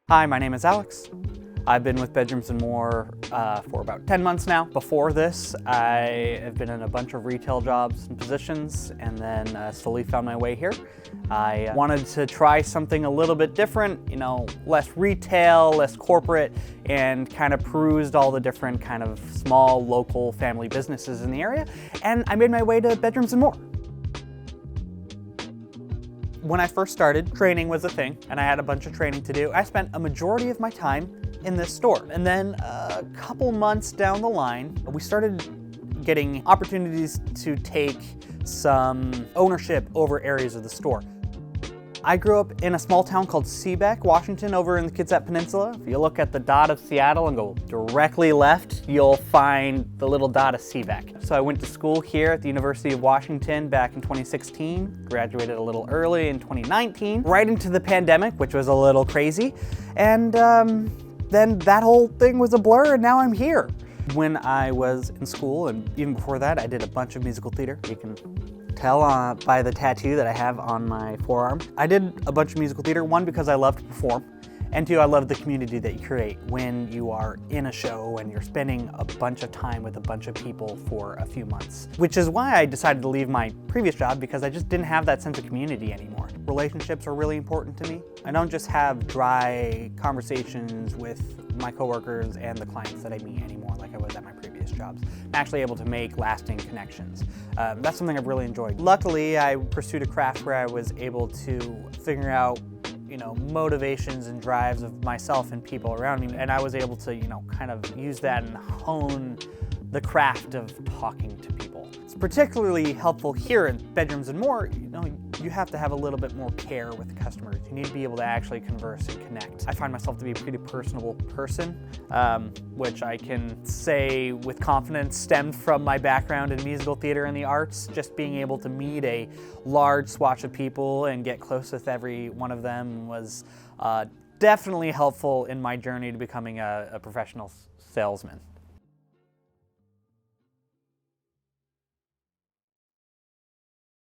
Hi, my name is Alex. I've been with Bedrooms & More for about 10 months now. Before this, I have been in a bunch of retail jobs and positions, and then slowly found my way here. I wanted to try something a little bit different, less retail, less corporate, and kind of perused all the different kind of small local family businesses in the area, and I made my way to Bedrooms & More. When I first started, training was a thing, and I had a bunch of training to do. I spent a majority of my time in this store. And then a couple months down the line, we started getting opportunities to take some ownership over areas of the store. I grew up in a small town called Seabeck, Washington, over in the Kitsap Peninsula. If you look at the dot of Seattle and go directly left, you'll find the little dot of Seabeck. So I went to school here at the University of Washington back in 2016, graduated a little early in 2019, right into the pandemic, which was a little crazy. And then that whole thing was a blur, and now I'm here. When I was in school, and even before that, I did a bunch of musical theater. You can tell by the tattoo that I have on my forearm. I did a bunch of musical theater, one, because I love to perform, and two, I love the community that you create when you are in a show and you're spending a bunch of time with a bunch of people for a few months. Which is why I decided to leave my previous job, because I just didn't have that sense of community anymore. Relationships are really important to me. I don't just have dry conversations with my coworkers and the clients that I meet anymore like I was at my previous jobs. I'm actually able to make lasting connections. That's something I've really enjoyed. Luckily, I pursued a craft where I was able to figure out motivations and drives of myself and people around me, and I was able to kind of use that and hone the craft of talking to people. It's particularly helpful here in Bedrooms & More. You have to have a little bit more care with the customers. You need to be able to actually converse and connect. I find myself to be a pretty personable person, which I can say with confidence stemmed from my background in musical theater and the arts. Just being able to meet a large swatch of people and get close with every one of them was definitely helpful in my journey to becoming a professional salesman.